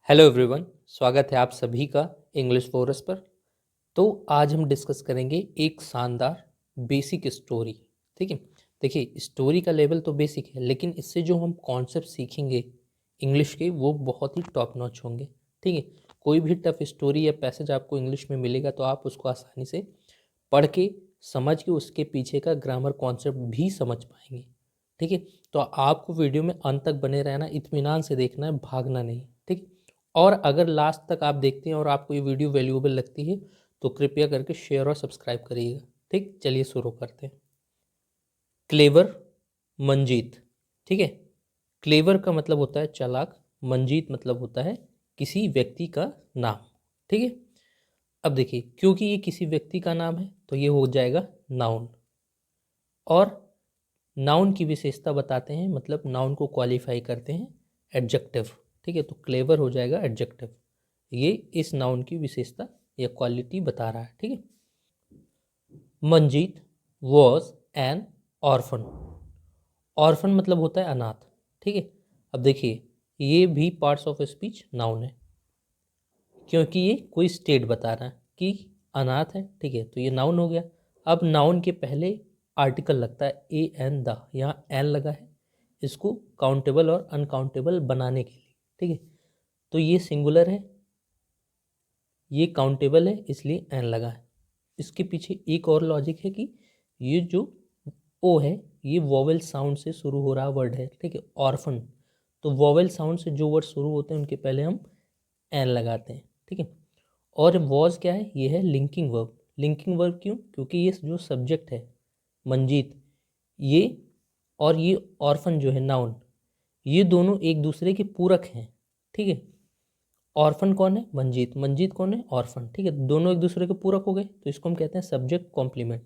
Hello everyone, स्वागत है आप सभी का इंग्लिश फोरस पर। तो आज हम डिस्कस करेंगे एक शानदार बेसिक स्टोरी। ठीक है, देखिए स्टोरी का लेवल तो बेसिक है, लेकिन इससे जो हम कॉन्सेप्ट सीखेंगे इंग्लिश के वो बहुत ही टॉप नॉच होंगे। ठीक है, कोई भी टफ स्टोरी या पैसेज आपको इंग्लिश में मिलेगा तो आप उसको आसानी से पढ़ के समझ के उसके पीछे का ग्रामर कॉन्सेप्ट भी समझ पाएंगे। ठीक है, तो आपको वीडियो में अंत तक बने रहना, इत्मीनान से देखना है, भागना नहीं। ठीक है, और अगर लास्ट तक आप देखते हैं और आपको ये वीडियो वैल्यूएबल लगती है तो कृपया करके शेयर और सब्सक्राइब करिएगा। ठीक, चलिए शुरू करते हैं। क्लेवर, मंजीत। ठीक है, क्लेवर का मतलब होता है चालाक, मंजीत मतलब होता है किसी व्यक्ति का नाम। ठीक है, अब देखिए क्योंकि ये किसी व्यक्ति का नाम है तो ये हो जाएगा नाउन, और नाउन की विशेषता बताते हैं, मतलब नाउन को क्वालिफाई करते हैं एडजेक्टिव। ठीक है, तो क्लेवर हो जाएगा एडजेक्टिव, ये इस नाउन की विशेषता या क्वालिटी बता रहा है। ठीक है, Manjeet was an orphan. Orphan मतलब होता है अनाथ। ठीक है, अब देखिए ये भी पार्ट्स ऑफ स्पीच नाउन है, क्योंकि ये कोई स्टेट बता रहा है कि अनाथ है। ठीक है, तो ये नाउन हो गया। अब नाउन के पहले आर्टिकल लगता है ए एन द, यहाँ एन लगा है इसको काउंटेबल और अनकाउंटेबल बनाने के लिए। ठीक है, तो ये सिंगुलर है, ये काउंटेबल है, इसलिए एन लगा है। इसके पीछे एक और लॉजिक है कि ये जो ओ है ये वोवेल साउंड से शुरू हो रहा वर्ड है। ठीक है, ऑर्फन, तो वोवेल साउंड से जो वर्ड शुरू होते हैं उनके पहले हम एन लगाते हैं। ठीक है, और वॉज क्या है, ये है लिंकिंग वर्ब। लिंकिंग वर्ब क्यों, क्योंकि ये जो सब्जेक्ट है मंजीत, ये और ये ऑर्फन जो है नाउन, ये दोनों एक दूसरे के पूरक हैं। ठीक है, ऑर्फन कौन है, मंजीत, मंजीत कौन है, ऑर्फन। ठीक है, दोनों एक दूसरे के पूरक हो गए, तो इसको हम कहते हैं सब्जेक्ट कॉम्प्लीमेंट।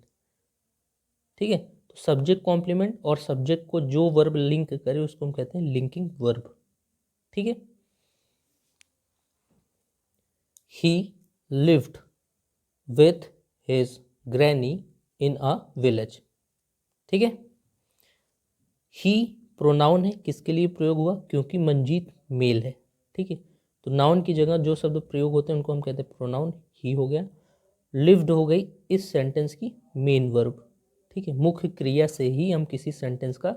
ठीक है, तो सब्जेक्ट कॉम्प्लीमेंट और सब्जेक्ट को जो वर्ब लिंक करे उसको हम कहते हैं लिंकिंग वर्ब। ठीक है, ही lived with his granny in a village. ठीक है, ही प्रोनाउन है, किसके लिए प्रयोग हुआ, क्योंकि मंजीत मेल है। ठीक है, तो नाउन की जगह जो शब्द प्रयोग होते हैं उनको हम कहते हैं प्रोनाउन। ही हो गया, लिव्ड हो गई इस सेंटेंस की मेन वर्ब। ठीक है, मुख्य क्रिया से ही हम किसी सेंटेंस का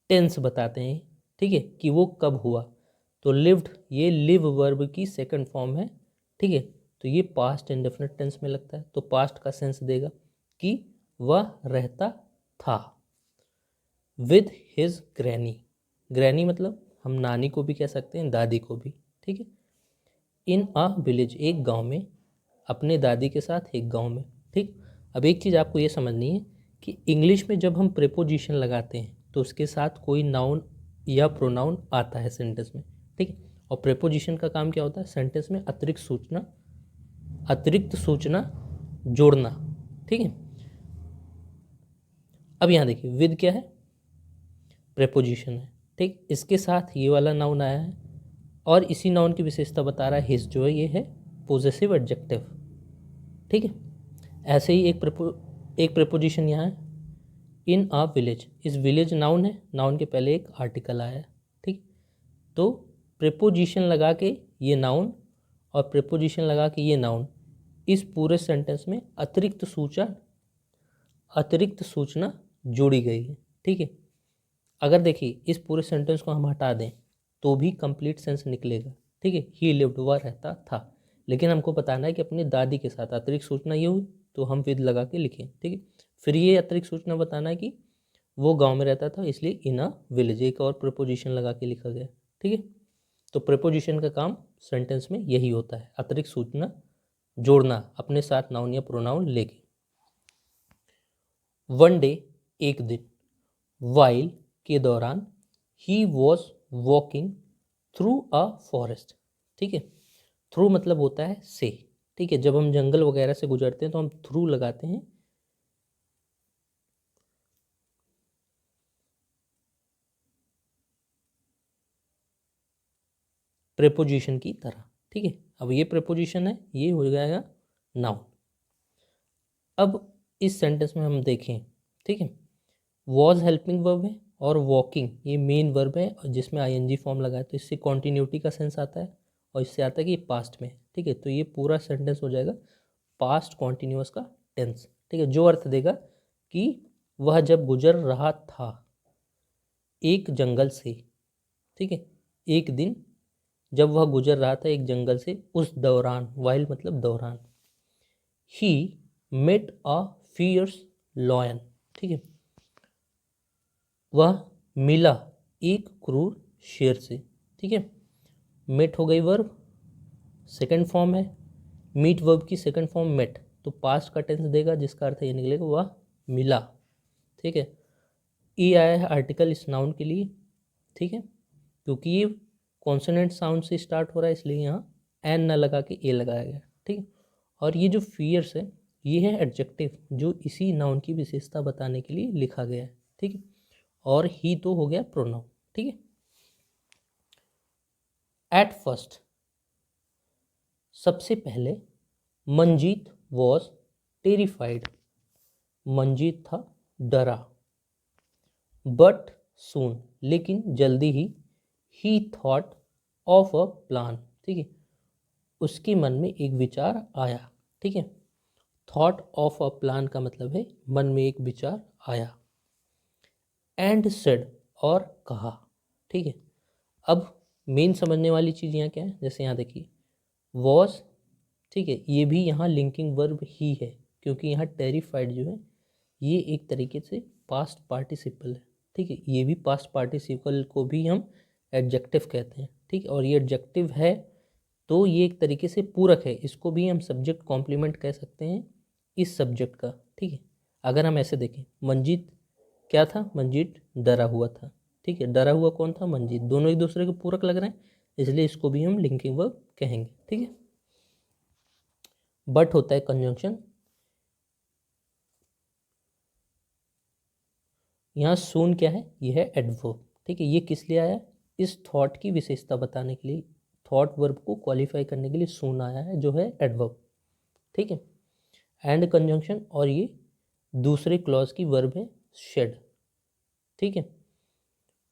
टेंस बताते हैं। ठीक है, कि वो कब हुआ, तो लिव्ड ये लिव वर्ब की सेकंड फॉर्म है। ठीक है, तो ये पास्ट इंडेफिनिट टेंस में लगता है, तो पास्ट का सेंस देगा कि वह रहता था विद हिज ग्रैनी। ग्रैनी मतलब हम नानी को भी कह सकते हैं, दादी को भी। ठीक है, इन अ विलेज एक गांव में, अपने दादी के साथ एक गांव में। ठीक, अब एक चीज़ आपको ये समझनी है कि इंग्लिश में जब हम प्रेपोजिशन लगाते हैं तो उसके साथ कोई नाउन या प्रोनाउन आता है सेंटेंस में। ठीक है, और प्रेपोजिशन का काम क्या होता है, सेंटेंस में अतिरिक्त सूचना जोड़ना। ठीक है, अब यहाँ देखिए विद क्या है, प्रेपोजिशन है। ठीक, इसके साथ ये वाला नाउन आया है और इसी नाउन की विशेषता बता रहा है हिज, जो है ये है पोजेसिव एडजेक्टिव। ठीक है, ऐसे ही एक प्रेपोजिशन यहाँ है इन अ विलेज। इस विलेज नाउन है, नाउन के पहले एक आर्टिकल आया है। ठीक, तो प्रेपोजिशन लगा के ये नाउन और प्रेपोजिशन लगा के ये नाउन, इस पूरे सेंटेंस में अतिरिक्त सूचना जोड़ी गई है। ठीक है, अगर देखिए इस पूरे सेंटेंस को हम हटा दें तो भी कंप्लीट सेंस निकलेगा। ठीक है, ही लिव्ड वह रहता था, लेकिन हमको बताना है कि अपनी दादी के साथ अतिरिक्त सूचना ये हुई तो हम विद लगा के लिखें। ठीक है, फिर ये अतिरिक्त सूचना बताना है कि वो गांव में रहता था, इसलिए इन अ विलेज एक और प्रपोजिशन लगा के लिखा गया। ठीक है, तो प्रपोजिशन का काम सेंटेंस में यही होता है, अतिरिक्त सूचना जोड़ना अपने साथ नाउन या प्रोनाउन लेके। वन डे एक दिन, वाइल के दौरान, he was walking through a forest. ठीक है, थ्रू मतलब होता है से। ठीक है, जब हम जंगल वगैरह से गुजरते हैं तो हम थ्रू लगाते हैं। प्रेपोजिशन की तरह। ठीक है, अब ये प्रेपोजिशन है, ये हो जाएगा नाउन। अब इस सेंटेंस में हम देखें, ठीक है, वॉज हेल्पिंग वर्ब है और वॉकिंग ये मेन वर्ब है, और जिसमें आईएनजी फॉर्म लगा है तो इससे कॉन्टिन्यूटी का सेंस आता है। और इससे आता है कि ये पास्ट में है, ठीक है। तो ये पूरा सेंटेंस हो जाएगा पास्ट कॉन्टिन्यूअस का टेंस, ठीक है, जो अर्थ देगा कि वह जब गुजर रहा था एक जंगल से, ठीक है, एक दिन जब वह गुजर रहा था एक जंगल से, उस दौरान, वाइल मतलब दौरान, he met a fierce lion, ठीक है, वह मिला एक क्रूर शेर से, ठीक है। मेट हो गई वर्ब, सेकंड फॉर्म है, मीट वर्ब की सेकंड फॉर्म मेट, तो पास्ट का टेंस देगा जिसका अर्थ ये निकलेगा वह मिला, ठीक है। ई आया है आर्टिकल इस नाउन के लिए, ठीक है, क्योंकि ये कॉन्सोनेंट साउंड से स्टार्ट हो रहा है इसलिए यहाँ एन ना लगा के ए लगाया गया, ठीक है। और ये जो फियर्स है ये है एडजेक्टिव जो इसी नाउन की विशेषता बताने के लिए लिखा गया है, ठीक है। और ही तो हो गया प्रोनाउन, ठीक है। एट फर्स्ट, सबसे पहले, मंजीत वॉज टेरिफाइड, मंजीत था डरा, बट सून, लेकिन जल्दी ही थॉट ऑफ अ प्लान, ठीक है, उसके मन में एक विचार आया, ठीक है। थॉट ऑफ अ प्लान का मतलब है मन में एक विचार आया। एंड सेड, और कहा, ठीक है। अब मेन समझने वाली चीज़ यहाँ क्या है, जैसे यहाँ देखिए वॉज, ठीक है, ये भी यहाँ लिंकिंग वर्ब ही है क्योंकि यहाँ टेरिफाइड जो है ये एक तरीके से पास्ट पार्टिसिपल है, ठीक है। ये भी पास्ट पार्टिसिपल को भी हम एडजेक्टिव कहते हैं, ठीक है, और ये एडजेक्टिव है तो ये एक तरीके से पूरक है, इसको भी हम सब्जेक्ट कॉम्प्लीमेंट कह सकते हैं इस सब्जेक्ट का, ठीक है। अगर हम ऐसे देखें, मंजीत क्या था, मंजीत डरा हुआ था, ठीक है, डरा हुआ कौन था, मंजीत, दोनों एक दूसरे के पूरक लग रहे हैं इसलिए इसको भी हम लिंकिंग वर्ब कहेंगे, ठीक है। बट होता है कंजंक्शन, यहाँ सून क्या है, ये है एडवर्ब, ठीक है। ये किस लिए आया, इस थॉट की विशेषता बताने के लिए, थॉट वर्ब को क्वालिफाई करने के लिए सून आया है जो है एडवर्ब, ठीक है। एंड कंजंक्शन, और ये दूसरे क्लॉज की वर्ब है शेड, ठीक है।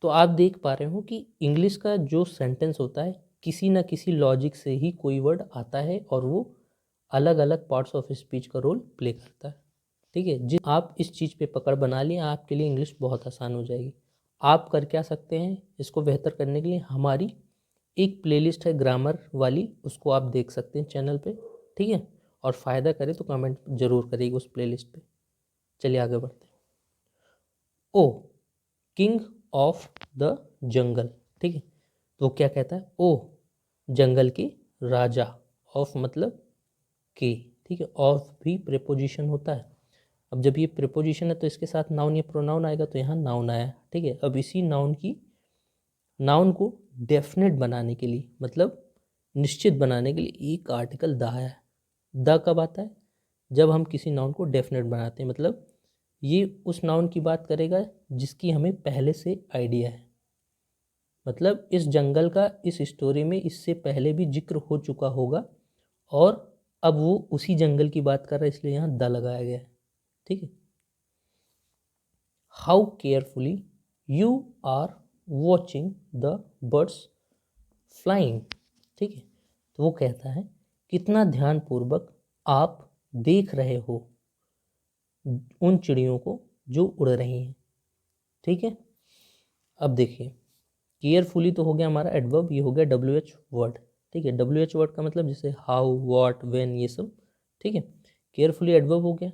तो आप देख पा रहे हो कि इंग्लिश का जो सेंटेंस होता है किसी ना किसी लॉजिक से ही कोई वर्ड आता है और वो अलग अलग पार्ट्स ऑफ स्पीच का रोल प्ले करता है, ठीक है। जिस आप इस चीज़ पे पकड़ बना लिए आपके लिए इंग्लिश बहुत आसान हो जाएगी। आप कर क्या सकते हैं इसको बेहतर करने के लिए, हमारी एक प्लेलिस्ट है ग्रामर वाली, उसको आप देख सकते हैं चैनल पे, ठीक है। और फ़ायदा करे तो कमेंट जरूर करिएगा उस प्लेलिस्ट पे। चलिए आगे बढ़ते हैं। O king of the jungle, ठीक है, तो क्या कहता है, ओ जंगल के राजा, ऑफ मतलब के, ठीक है, ऑफ भी प्रेपोजिशन होता है। अब जब ये प्रेपोजिशन है तो इसके साथ नाउन या प्रोनाउन आएगा, तो यहाँ नाउन आया, ठीक है। अब इसी नाउन को डेफिनेट बनाने के लिए, मतलब निश्चित बनाने के लिए एक आर्टिकल द है। द कब आता है, जब हम किसी नाउन को डेफिनेट बनाते हैं, मतलब ये उस नाउन की बात करेगा जिसकी हमें पहले से आइडिया है, मतलब इस जंगल का इस स्टोरी में इससे पहले भी जिक्र हो चुका होगा और अब वो उसी जंगल की बात कर रहा है इसलिए यहाँ द लगाया गया है, ठीक है। How carefully you are watching the birds flying, ठीक है, तो वो कहता है कितना ध्यानपूर्वक आप देख रहे हो उन चिड़ियों को जो उड़ रही हैं, ठीक है। अब देखिए केयरफुली तो हो गया हमारा एडवर्ब, ये हो गया डब्ल्यू एच वर्ड, ठीक है। डब्ल्यू एच वर्ड का मतलब जैसे हाउ, व्हाट, व्हेन, ये सब, ठीक है। केयरफुली एडवर्ब हो गया,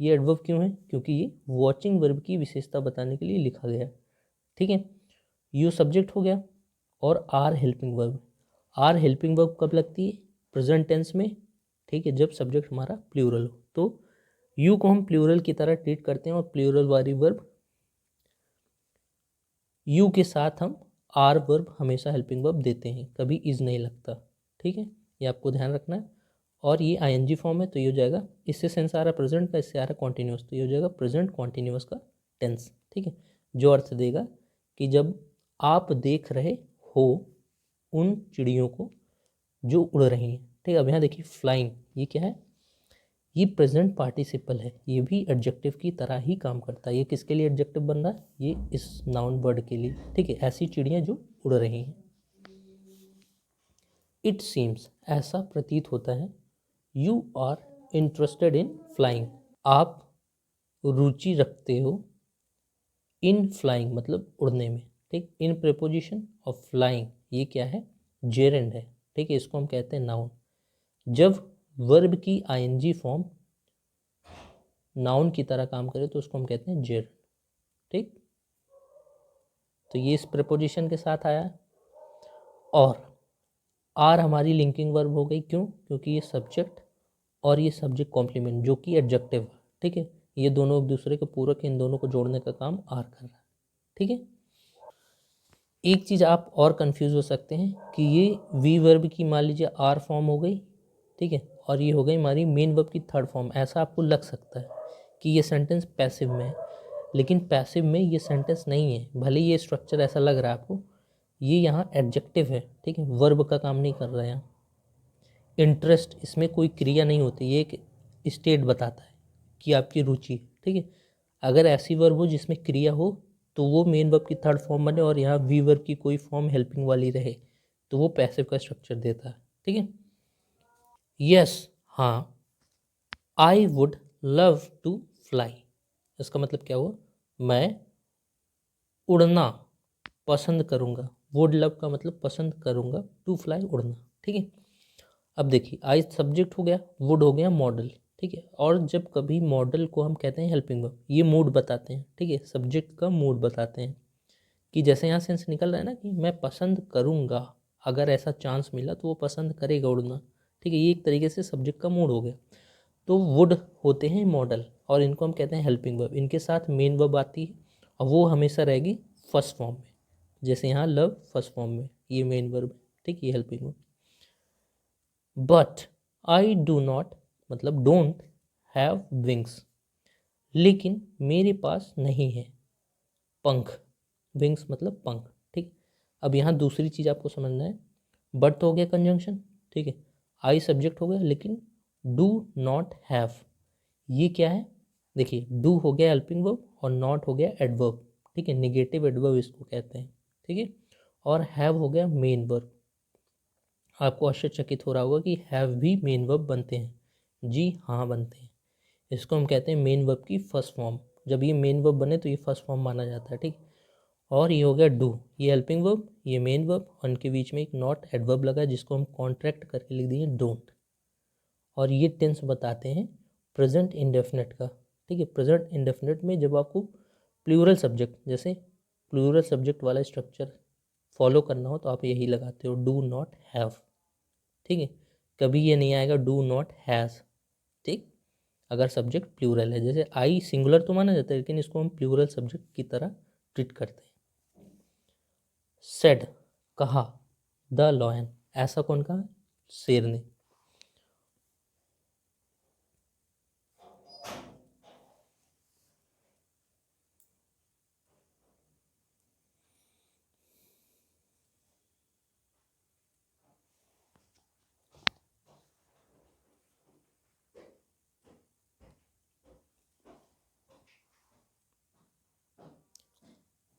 ये एडवर्ब क्यों है, क्योंकि ये वॉचिंग वर्ब की विशेषता बताने के लिए लिखा गया है, ठीक है। यू सब्जेक्ट हो गया और are helping verb. Are helping verb कब लगती है, प्रेजेंट टेंस में, ठीक है, जब सब्जेक्ट हमारा प्लूरल हो। तो यू को हम प्लूरल की तरह ट्रीट करते हैं और प्लूरल वाली वर्ब यू के साथ हम आर वर्ब हमेशा हेल्पिंग वर्ब देते हैं, कभी इज नहीं लगता, ठीक है, ये आपको ध्यान रखना है। और ये आईएनजी फॉर्म है तो ये हो जाएगा, इससे सेंस आ रहा है प्रेजेंट का, इससे आ रहा है कॉन्टिन्यूस, तो ये हो जाएगा प्रेजेंट कॉन्टिन्यूस का टेंस, ठीक है, जो अर्थ देगा कि जब आप देख रहे हो उन चिड़ियों को जो उड़ रही हैं, ठीक है। अब यहाँ देखिए फ्लाइंग, ये क्या है, ये प्रेजेंट पार्टिसिपल है, ये भी एडजेक्टिव की तरह ही काम करता है। ये किसके लिए एडजेक्टिव बन रहा है, ये इस नाउन वर्ड के लिए, ठीक है, ऐसी चिड़ियाँ जो उड़ रही हैं। इट सीम्स, ऐसा प्रतीत होता है, you are interested in flying, आप रुचि रखते हो, इन फ्लाइंग मतलब उड़ने में, ठीक। इन प्रेपोजिशन ऑफ फ्लाइंग, ये क्या है, जेरेंड है, ठीक है, इसको हम कहते हैं नाउन। जब वर्ब की आईएनजी फॉर्म नाउन की तरह काम करे तो उसको हम कहते हैं जेरेंड, ठीक। तो ये इस प्रेपोजिशन के साथ आया। और आर हमारी लिंकिंग वर्ब हो गई, क्यों, क्योंकि ये सब्जेक्ट और ये सब्जेक्ट कॉम्प्लीमेंट जो कि एडजेक्टिव है, ठीक है, ये दोनों एक दूसरे के पूरक, इन दोनों को जोड़ने का काम आर कर रहा है, ठीक है। एक चीज़ आप और कंफ्यूज हो सकते हैं कि ये वी वर्ब की मान लीजिए आर फॉर्म हो गई, ठीक है, और ये हो गई हमारी मेन वर्ब की थर्ड फॉर्म। ऐसा आपको लग सकता है कि ये सेंटेंस पैसिव में है, लेकिन पैसिव में ये सेंटेंस नहीं है। भले ये स्ट्रक्चर ऐसा लग रहा है आपको, ये यहाँ एडजेक्टिव है, ठीक है, वर्ब का काम नहीं कर रहा है यहाँ। इंटरेस्ट, इसमें कोई क्रिया नहीं होती, ये एक स्टेट बताता है कि आपकी रुचि, ठीक है। अगर ऐसी वर्ब हो जिसमें क्रिया हो तो वो मेन वर्ब की थर्ड फॉर्म बने, और यहाँ वी वर्ब की कोई फॉर्म हेल्पिंग वाली रहे तो वो पैसिव का स्ट्रक्चर देता है, ठीक है। यस, हाँ, I would love to fly, इसका मतलब क्या हुआ, मैं उड़ना पसंद करूँगा। वुड लव का मतलब पसंद करूँगा, टू फ्लाई उड़ना, ठीक है। अब देखिए, आई सब्जेक्ट हो गया, वुड हो गया मॉडल, ठीक है। और जब कभी मॉडल को हम कहते हैं हेल्पिंग वर्ब, ये मूड बताते हैं, ठीक है, सब्जेक्ट का मूड बताते हैं कि जैसे यहाँ सेंस निकल रहा है ना कि मैं पसंद करूँगा, अगर ऐसा चांस मिला तो वो पसंद करेगा उड़ना, ठीक है, ये एक तरीके से सब्जेक्ट का मूड हो गया। तो वुड होते हैं मॉडल और इनको हम कहते हैं हेल्पिंग वर्ब, इनके साथ मेन वर्ब आती है और वो हमेशा रहेगी फर्स्ट फॉर्म में, जैसे यहाँ लव फर्स्ट फॉर्म में, ये मेन वर्ब है, ठीक, ये helping verb. But I do not मतलब डोंट हैव विंग्स, लेकिन मेरे पास नहीं है पंख, विंग्स मतलब पंख, ठीक। अब यहाँ दूसरी चीज़ आपको समझना है, बट तो हो गया कंजंक्शन, ठीक है, आई सब्जेक्ट हो गया, लेकिन डू नॉट हैव ये क्या है, देखिए, डू हो गया हेल्पिंग वर्ब और नॉट हो गया एडवर्ब, ठीक है, निगेटिव एडवर्ब इसको कहते हैं, ठीक है। और हैव हो गया मेन वर्ब। आपको आश्चर्यचकित हो रहा होगा कि हैव भी मेन वर्ब बनते हैं, जी हाँ बनते हैं। इसको हम कहते हैं मेन वर्ब की फर्स्ट फॉर्म। जब ये मेन वर्ब बने तो ये फर्स्ट फॉर्म माना जाता है, ठीक। और ये हो गया डू, ये हेल्पिंग वर्ब, ये मेन वर्ब, और उनके बीच में एक नॉट एडवर्ब लगा जिसको हम कॉन्ट्रैक्ट करके लिख दिए डोंट। और ये टेंस बताते हैं प्रेजेंट इंडेफिनिट का, ठीक है। प्रेजेंट इंडेफिनिट में जब आपको प्लूरल सब्जेक्ट, जैसे प्लूरल सब्जेक्ट वाला स्ट्रक्चर फॉलो करना हो तो आप यही लगाते हो, डू नॉट हैव, ठीक है। कभी ये नहीं आएगा डू नॉट हैज़, ठीक, अगर सब्जेक्ट प्लूरल है। जैसे आई सिंगुलर तो माना जाता है, लेकिन इसको हम प्लूरल सब्जेक्ट की तरह ट्रीट करते हैं। सेड कहा, द लॉयन ऐसा कौन कहा, शेर ने।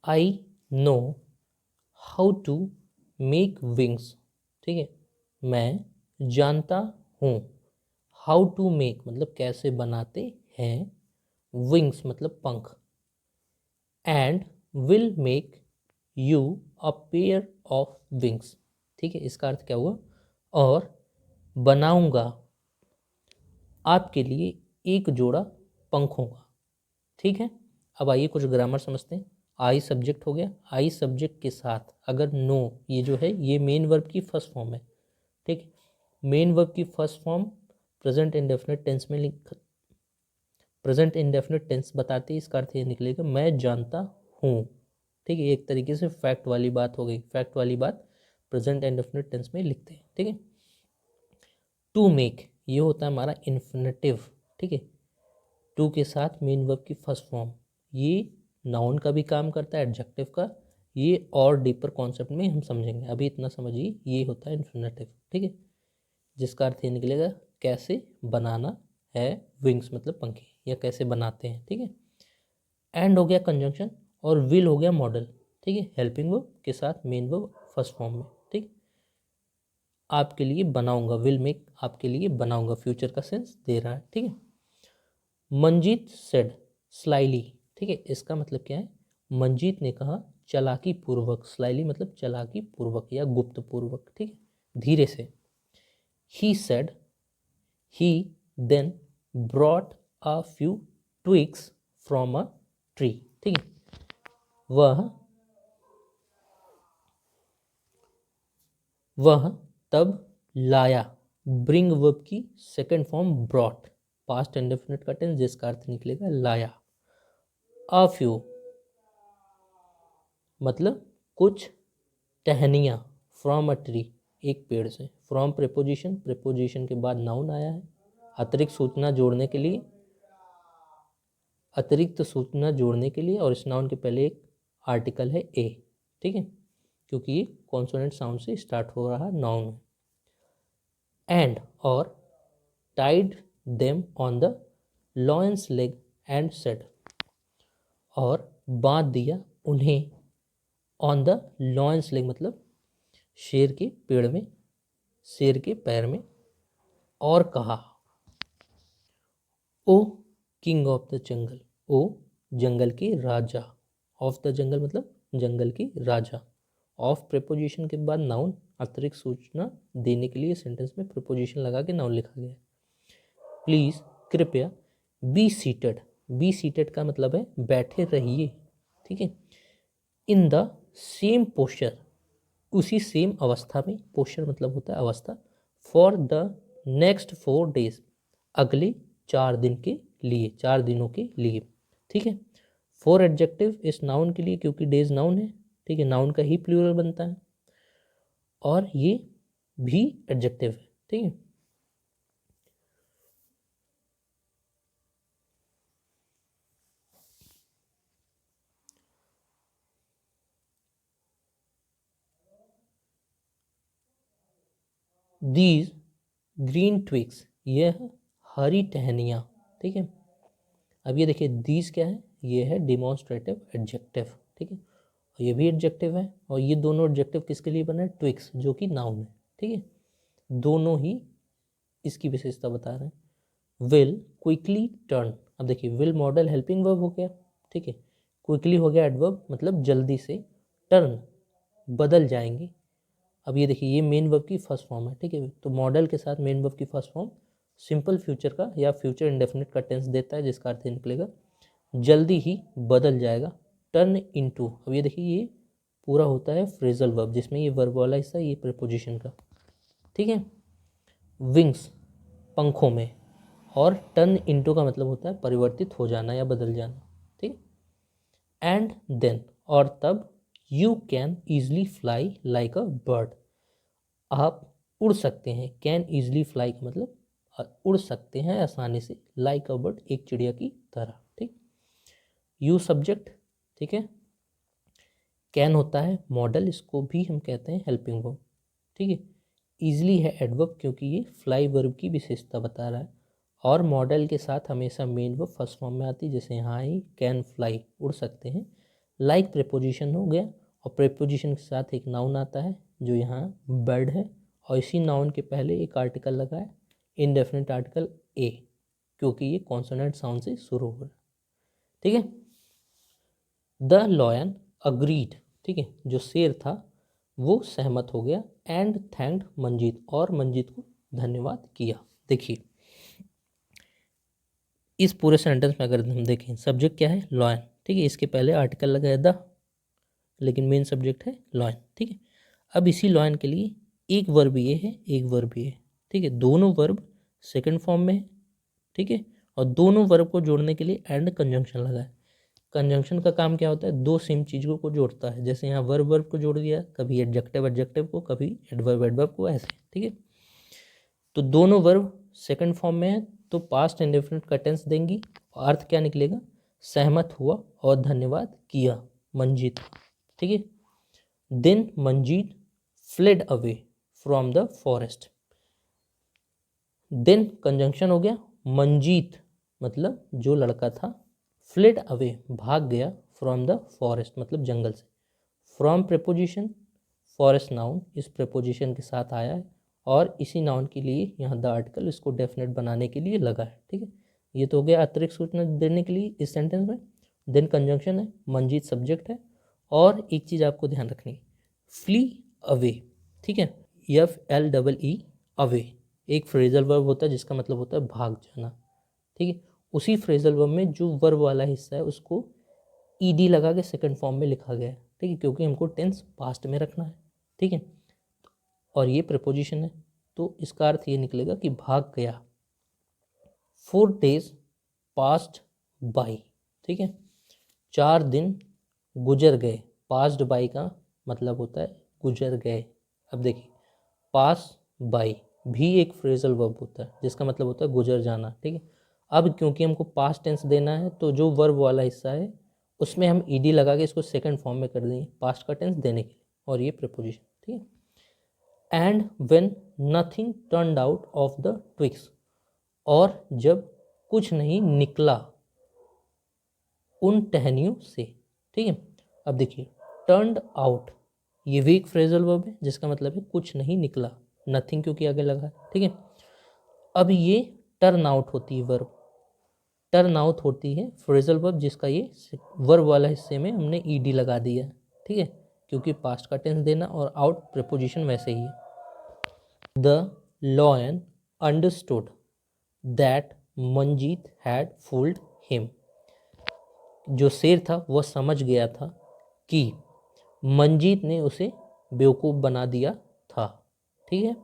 I know how to make wings, ठीक है, मैं जानता हूँ, हाउ टू मेक मतलब कैसे बनाते हैं, विंग्स मतलब पंख, and will make you a pair of wings, ठीक है, इसका अर्थ क्या हुआ, और बनाऊंगा आपके लिए एक जोड़ा पंखों का, ठीक है। अब आइए कुछ ग्रामर समझते हैं। आई सब्जेक्ट हो गया, आई सब्जेक्ट के साथ अगर नो, ये जो है ये मेन वर्ब की फर्स्ट फॉर्म है, ठीक है। मेन वर्ब की first form present indefinite tense में लिख, प्रेजेंट इंडेफिनिट टेंस बताते हैं, इसका अर्थ ये निकलेगा मैं जानता हूँ, ठीक है। एक तरीके से फैक्ट वाली बात हो गई, फैक्ट वाली बात प्रेजेंट इंडेफिनिट टेंस में लिखते हैं, ठीक है। टू मेक ये होता है हमारा इन्फिनेटिव, ठीक है, टू के साथ मेन वर्ब की फर्स्ट फॉर्म, ये नाउन का भी काम करता है, एडजेक्टिव का, ये और डीपर कॉन्सेप्ट में हम समझेंगे, अभी इतना समझिए, ये होता है इन्फिनेटिव, ठीक है, जिसका अर्थ ये निकलेगा कैसे बनाना है, विंग्स मतलब पंखे, या कैसे बनाते हैं, ठीक है। एंड हो गया कंजंक्शन और विल हो गया मॉडल, ठीक है, हेल्पिंग वर्ब के साथ मेन वर्ब फर्स्ट फॉर्म में, ठीक। आपके लिए बनाऊंगा, विल मेक आपके लिए बनाऊंगा, फ्यूचर का सेंस दे रहा है, ठीक है। मंजीत सेड स्लाइली, ठीक है, इसका मतलब क्या है, मंजीत ने कहा चालाकी पूर्वक, स्लाइली मतलब चालाकी पूर्वक या गुप्त पूर्वक, ठीक है, धीरे से। He said he then brought a few twigs from a tree, ठीक है, वह तब लाया, ब्रिंग वर्ब की second form brought, past indefinite का टेंस जिसका अर्थ निकलेगा लाया। अ फ्यू मतलब कुछ टहनियाँ, फ्रॉम अ ट्री एक पेड़ से, फ्रॉम प्रेपोजिशन, प्रेपोजिशन के बाद नाउन आया है, अतिरिक्त सूचना जोड़ने के लिए, अतिरिक्त सूचना जोड़ने के लिए, और इस नाउन के पहले एक आर्टिकल है ए, ठीक है, क्योंकि ये कॉन्सोनेंट साउंड से स्टार्ट हो रहा नाउन है। एंड और tied them on the lion's leg and said, और बांध दिया उन्हें, ऑन द लॉयंस लेग मतलब शेर के पेड़ में, शेर के पैर में, और कहा O king of the jungle, O जंगल के राजा, ऑफ द जंगल मतलब जंगल के राजा, ऑफ प्रेपोजिशन के बाद नाउन, अतिरिक्त सूचना देने के लिए सेंटेंस में प्रेपोजिशन लगा के नाउन लिखा गया है। प्लीज़ कृपया, बी सीटेड का मतलब है बैठे रहिए, ठीक है, इन द सेम पोस्चर उसी सेम अवस्था में, पोस्चर मतलब होता है अवस्था, फॉर द नेक्स्ट 4 days अगले 4 दिन के लिए, 4 दिनों के लिए, ठीक है। 4 एडजेक्टिव इस नाउन के लिए, क्योंकि डेज नाउन है, ठीक है, नाउन का ही प्लूरल बनता है, और ये भी एडजेक्टिव है, ठीक है। दीज ग्रीन ट्विग्स, यह हरी टहनियाँ, ठीक है। अब ये देखिए दीज क्या है, ये है डिमॉन्स्ट्रेटिव एडजेक्टिव, ठीक है, और ये भी एडजेक्टिव है, और ये दोनों एडजेक्टिव किसके लिए बना है, ट्विग्स जो कि नाउन है, ठीक है, दोनों ही इसकी विशेषता बता रहे हैं। विल क्विकली टर्न, अब देखिए विल मॉडल हेल्पिंग वर्ब हो गया, ठीक है, क्विकली हो गया एडवर्ब मतलब जल्दी से, टर्न बदल जाएंगे। अब ये देखिए ये मेन वर्ब की फर्स्ट फॉर्म है, ठीक है, तो मॉडल के साथ मेन वर्ब की फर्स्ट फॉर्म सिंपल फ्यूचर का या फ्यूचर इंडेफिनिट का टेंस देता है, जिसका अर्थ निकलेगा जल्दी ही बदल जाएगा, टर्न इनटू। अब ये देखिए ये पूरा होता है फ्रेजल वर्ब, जिसमें ये वर्ब वाला हिस्सा ये प्रीपोजिशन का, ठीक है, विंग्स पंखों में, और टर्न इनटू का मतलब होता है परिवर्तित हो जाना या बदल जाना, ठीक। एंड देन और तब, you can easily fly like a bird, आप उड़ सकते हैं, कैन ईजली फ्लाई का मतलब उड़ सकते हैं आसानी से, लाइक अ बर्ड एक चिड़िया की तरह, ठीक। यू सब्जेक्ट, ठीक है, कैन होता है मॉडल, इसको भी हम कहते हैं हेल्पिंग वर्ब, ठीक है। ईजली है एडवर्ब, क्योंकि ये फ्लाई वर्ब की विशेषता बता रहा है, और मॉडल के साथ हमेशा मेन वर्ब फर्स्ट फॉर्म में आती है, जैसे यहाँ ही कैन फ्लाई उड़ सकते हैं, लाइक प्रेपोजिशन हो गया, और प्रेपोजिशन के साथ एक नाउन आता है जो यहाँ बर्ड है, और इसी नाउन के पहले एक आर्टिकल लगा है, इनडेफिनिट आर्टिकल ए, क्योंकि ये कॉन्सोनेंट साउंड से शुरू हो रहा है, ठीक है। द लॉयन अग्रीड, ठीक है, जो शेर था वो सहमत हो गया, एंड थैंक्ड मंजीत, और मंजीत को धन्यवाद किया। देखिए इस पूरे सेंटेंस में अगर हम देखें, सब्जेक्ट क्या है, लॉयन, ठीक है, इसके पहले आर्टिकल लगा है द, लेकिन मेन सब्जेक्ट है लॉयन, ठीक है। अब इसी लॉयन के लिए एक वर्ब ये है, एक वर्ब ये है, ठीक है, दोनों वर्ब सेकंड फॉर्म में है, ठीक है, और दोनों वर्ब को जोड़ने के लिए एंड कंजंक्शन लगा है। कंजंक्शन का काम क्या होता है, दो सेम चीज़ों को जोड़ता है, जैसे यहाँ वर्ब वर्ब को जोड़ दिया, कभी एडजेक्टिव एडजेक्टिव को, कभी एडवर्ब एडवर्ब को, ऐसे, ठीक है। तो दोनों वर्ब सेकंड फॉर्म में है, तो पास्ट इंडेफिनिट का टेंस देंगी, और अर्थ क्या निकलेगा, सहमत हुआ और धन्यवाद किया मंजीत, ठीक है। Then Manjeet fled away from the forest, then conjunction हो गया, मंजीत मतलब जो लड़का था, फ्लेड अवे भाग गया, फ्रॉम द फॉरेस्ट मतलब जंगल से, फ्रॉम प्रेपोजिशन, फॉरेस्ट नाउन इस प्रेपोजिशन के साथ आया है, और इसी नाउन के लिए यहाँ द आर्टिकल इसको डेफिनेट बनाने के लिए लगा है। ठीक है, ये तो हो गया अतिरिक्त सूचना देने के लिए इस सेंटेंस में। देन कंजंक्शन है, मंजीत सब्जेक्ट है, और एक चीज़ आपको ध्यान रखनी है, फ्ली अवे। ठीक है, FLEE अवे एक फ्रेजल वर्ब होता है जिसका मतलब होता है भाग जाना। ठीक है, उसी फ्रेजल वर्ब में जो वर्ब वाला हिस्सा है उसको ईडी लगा के सेकंड फॉर्म में लिखा गया है। ठीक है, क्योंकि हमको टेंस पास्ट में रखना है। ठीक है, और ये प्रीपोजिशन है, तो इसका अर्थ ये निकलेगा कि भाग गया। 4 days passed by। ठीक है, 4 दिन गुजर गए। पास्ड बाई का मतलब होता है गुजर गए। अब देखिए, पास बाई भी एक फ्रेजल वर्ब होता है जिसका मतलब होता है गुजर जाना। ठीक है, अब क्योंकि हमको पास्ट टेंस देना है तो जो वर्ब वाला हिस्सा है उसमें हम ईडी लगा के इसको सेकंड फॉर्म में कर देंगे पास्ट का टेंस देने के लिए, और ये प्रीपोजिशन। ठीक है, and when nothing turned out of the twigs, और जब कुछ नहीं निकला उन टहनियों से। ठीक है, अब देखिए, टर्नड आउट ये भी एक फ्रेजल वर्ब है जिसका मतलब है कुछ नहीं निकला, नथिंग क्योंकि आगे लगा है। ठीक है, अब ये टर्न आउट होती है वर्ब, टर्न आउट होती है फ्रेजल वर्ब जिसका ये वर्ब वाला हिस्से में हमने ईडी लगा दिया है। ठीक है, क्योंकि पास्ट का टेंस देना और आउट प्रीपोजिशन वैसे ही है। The lion understood that Manjeet had fooled him. जो शेर था वह समझ गया था कि मंजीत ने उसे बेवकूफ़ बना दिया था। ठीक है,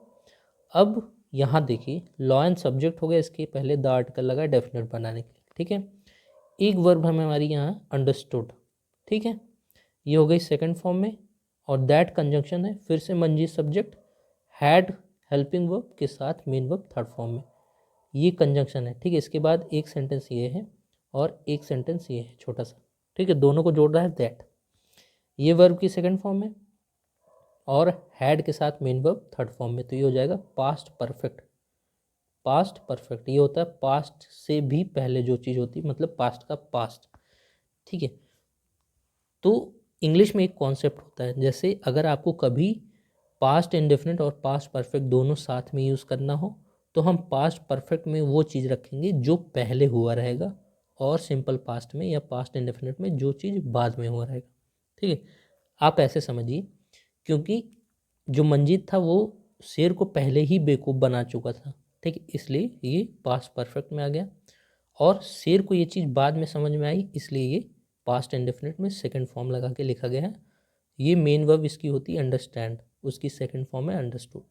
अब यहाँ देखिए, लॉयन सब्जेक्ट हो गया, इसके पहले द आर्टिकल लगा डेफिनेट बनाने के लिए। ठीक है, एक वर्ब हमें हमारी यहाँ अंडरस्टूड। ठीक है, ये हो गई सेकंड फॉर्म में, और दैट कंजंक्शन है, फिर से Manjeet subject, had helping verb के साथ मेन वर्ब थर्ड फॉर्म में, ये कंजंक्शन है। ठीक है, इसके बाद एक सेंटेंस ये है और एक सेंटेंस ये है छोटा सा। ठीक है, दोनों को जोड़ रहा है दैट, ये वर्ब की सेकंड फॉर्म में और हैड के साथ मेन वर्ब थर्ड फॉर्म में, तो ये हो जाएगा पास्ट परफेक्ट। पास्ट परफेक्ट ये होता है पास्ट से भी पहले जो चीज़ होती है, मतलब पास्ट का पास्ट। ठीक है, तो इंग्लिश में एक कॉन्सेप्ट होता है, जैसे अगर आपको कभी पास्ट इंडेफिनिट और पास्ट परफेक्ट दोनों साथ में यूज़ करना हो तो हम पास्ट परफेक्ट में वो चीज़ रखेंगे जो पहले हुआ रहेगा, और सिंपल पास्ट में या पास्ट इंडेफिनिट में जो चीज़ बाद में हुआ रहेगा। ठीक है, आप ऐसे समझिए, क्योंकि जो मंजीत था वो शेर को पहले ही बेवकूफ़ बना चुका था। ठीक है, इसलिए ये पास्ट परफेक्ट में आ गया, और शेर को ये चीज़ बाद में समझ में आई, इसलिए ये पास्ट इंडेफिनिट में सेकंड फॉर्म लगा के लिखा गया है। ये मेन वर्ब इसकी होती है अंडरस्टैंड, उसकी सेकंड फॉर्म है अंडरस्टूड।